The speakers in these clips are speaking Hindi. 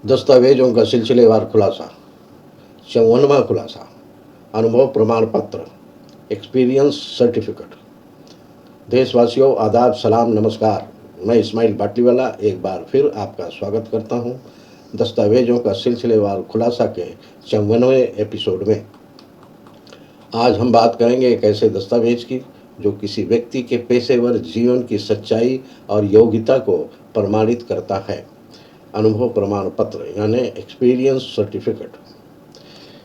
दस्तावेजों का सिलसिलेवार खुलासा, 54वां खुलासा, अनुभव प्रमाण पत्र, एक्सपीरियंस सर्टिफिकेट। देशवासियों, आदाब, सलाम, नमस्कार। मैं इस्माइल बाटलीवाला एक बार फिर आपका स्वागत करता हूं दस्तावेजों का सिलसिलेवार खुलासा के 54वें एपिसोड में। आज हम बात करेंगे एक ऐसे दस्तावेज की जो किसी व्यक्ति के पेशेवर जीवन की सच्चाई और योग्यता को प्रमाणित करता है। अनुभव प्रमाण पत्र यानी एक्सपीरियंस सर्टिफिकेट।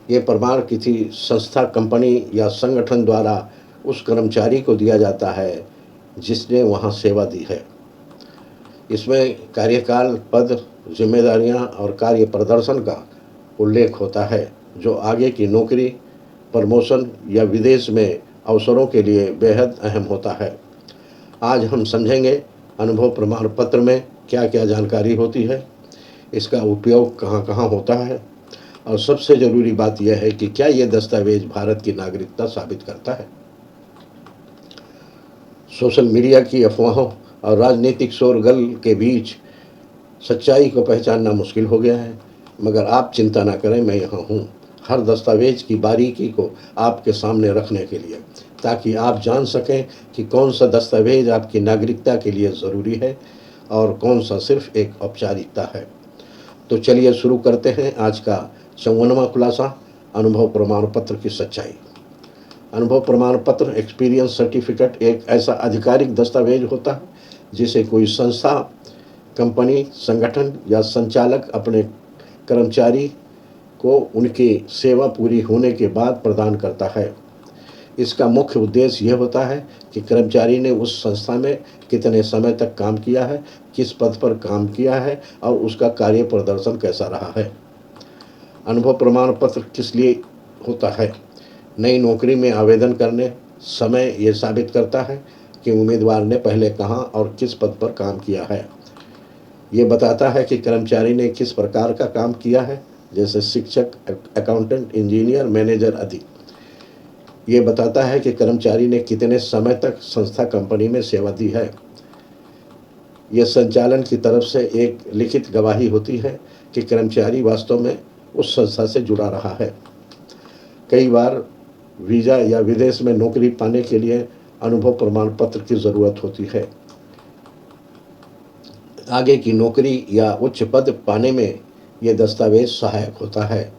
ये प्रमाण किसी संस्था, कंपनी या संगठन द्वारा उस कर्मचारी को दिया जाता है जिसने वहाँ सेवा दी है। इसमें कार्यकाल, पद, जिम्मेदारियाँ और कार्य प्रदर्शन का उल्लेख होता है जो आगे की नौकरी, प्रमोशन या विदेश में अवसरों के लिए बेहद अहम होता है। आज हम समझेंगे अनुभव प्रमाण पत्र में क्या क्या जानकारी होती है, इसका उपयोग कहाँ कहाँ होता है, और सबसे ज़रूरी बात यह है कि क्या यह दस्तावेज भारत की नागरिकता साबित करता है। सोशल मीडिया की अफवाहों और राजनीतिक शोरगुल के बीच सच्चाई को पहचानना मुश्किल हो गया है, मगर आप चिंता ना करें, मैं यहाँ हूँ हर दस्तावेज की बारीकी को आपके सामने रखने के लिए, ताकि आप जान सकें कि कौन सा दस्तावेज आपकी नागरिकता के लिए ज़रूरी है और कौन सा सिर्फ एक औपचारिकता है। तो चलिए शुरू करते हैं आज का 54वां खुलासा, अनुभव प्रमाण पत्र की सच्चाई। अनुभव प्रमाण पत्र एक्सपीरियंस सर्टिफिकेट एक ऐसा आधिकारिक दस्तावेज होता है जिसे कोई संस्था, कंपनी, संगठन या संचालक अपने कर्मचारी को उनकी सेवा पूरी होने के बाद प्रदान करता है। इसका मुख्य उद्देश्य यह होता है कि कर्मचारी ने उस संस्था में कितने समय तक काम किया है, किस पद पर काम किया है और उसका कार्य प्रदर्शन कैसा रहा है। अनुभव प्रमाण पत्र किस लिए होता है? नई नौकरी में आवेदन करने समय ये साबित करता है कि उम्मीदवार ने पहले कहाँ और किस पद पर काम किया है। ये बताता है कि कर्मचारी ने किस प्रकार का काम किया है, जैसे शिक्षक, अकाउंटेंट, इंजीनियर, मैनेजर आदि। ये बताता है कि कर्मचारी ने कितने समय तक संस्था, कंपनी में सेवा दी है। यह संचालन की तरफ से एक लिखित गवाही होती है कि कर्मचारी वास्तव में उस संस्था से जुड़ा रहा है। कई बार वीज़ा या विदेश में नौकरी पाने के लिए अनुभव प्रमाण पत्र की ज़रूरत होती है। आगे की नौकरी या उच्च पद पाने में यह दस्तावेज सहायक होता है।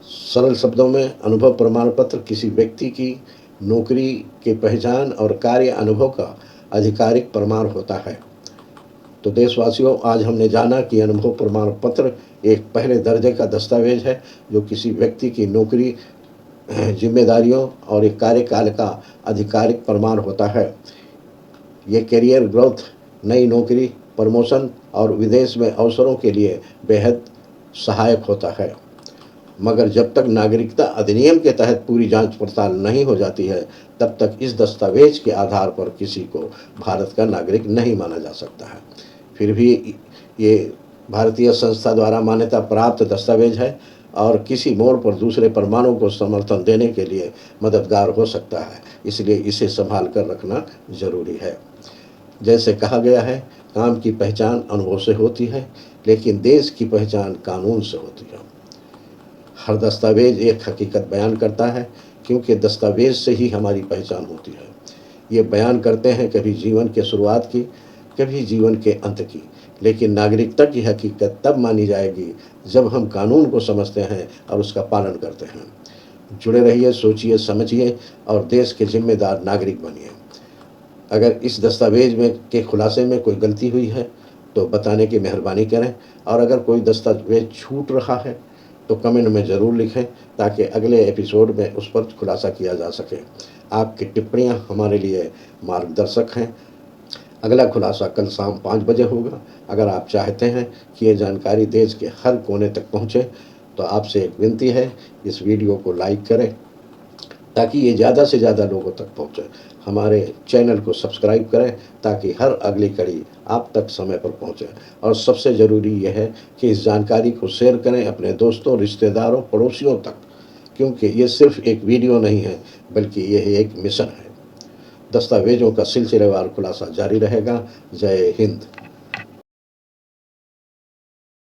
सरल शब्दों में, अनुभव प्रमाण पत्र किसी व्यक्ति की नौकरी के पहचान और कार्य अनुभव का आधिकारिक प्रमाण होता है। तो देशवासियों, आज हमने जाना कि अनुभव प्रमाण पत्र एक पहले दर्जे का दस्तावेज है जो किसी व्यक्ति की नौकरी, जिम्मेदारियों और एक कार्यकाल का आधिकारिक प्रमाण होता है। ये करियर ग्रोथ, नई नौकरी, प्रमोशन और विदेश में अवसरों के लिए बेहद सहायक होता है। मगर जब तक नागरिकता अधिनियम के तहत पूरी जांच पड़ताल नहीं हो जाती है, तब तक इस दस्तावेज के आधार पर किसी को भारत का नागरिक नहीं माना जा सकता है। फिर भी ये भारतीय संस्था द्वारा मान्यता प्राप्त दस्तावेज है और किसी मोड़ पर दूसरे प्रमाणों को समर्थन देने के लिए मददगार हो सकता है, इसलिए इसे संभाल कर रखना जरूरी है। जैसे कहा गया है, काम की पहचान अनुभव से होती है, लेकिन देश की पहचान कानून से होती है। हर दस्तावेज एक हकीकत बयान करता है, क्योंकि दस्तावेज से ही हमारी पहचान होती है। ये बयान करते हैं कभी जीवन के शुरुआत की, कभी जीवन के अंत की, लेकिन नागरिकता की हकीकत तब मानी जाएगी जब हम कानून को समझते हैं और उसका पालन करते हैं। जुड़े रहिए, सोचिए, समझिए और देश के जिम्मेदार नागरिक बनिए। अगर इस दस्तावेज में के खुलासे में कोई गलती हुई है तो बताने की मेहरबानी करें, और अगर कोई दस्तावेज छूट रहा है तो कमेंट में ज़रूर लिखें ताकि अगले एपिसोड में उस पर खुलासा किया जा सके। आपकी टिप्पणियां हमारे लिए मार्गदर्शक हैं। अगला खुलासा कल शाम 5 बजे होगा। अगर आप चाहते हैं कि ये जानकारी देश के हर कोने तक पहुँचे तो आपसे एक विनती है, इस वीडियो को लाइक करें ताकि ये ज़्यादा से ज़्यादा लोगों तक पहुँचे। हमारे चैनल को सब्सक्राइब करें ताकि हर अगली कड़ी आप तक समय पर पहुँचे। और सबसे ज़रूरी यह है कि इस जानकारी को शेयर करें अपने दोस्तों, रिश्तेदारों, पड़ोसियों तक, क्योंकि ये सिर्फ एक वीडियो नहीं है बल्कि यह एक मिशन है। दस्तावेजों का सिलसिलेवार खुलासा जारी रहेगा। जय हिंद।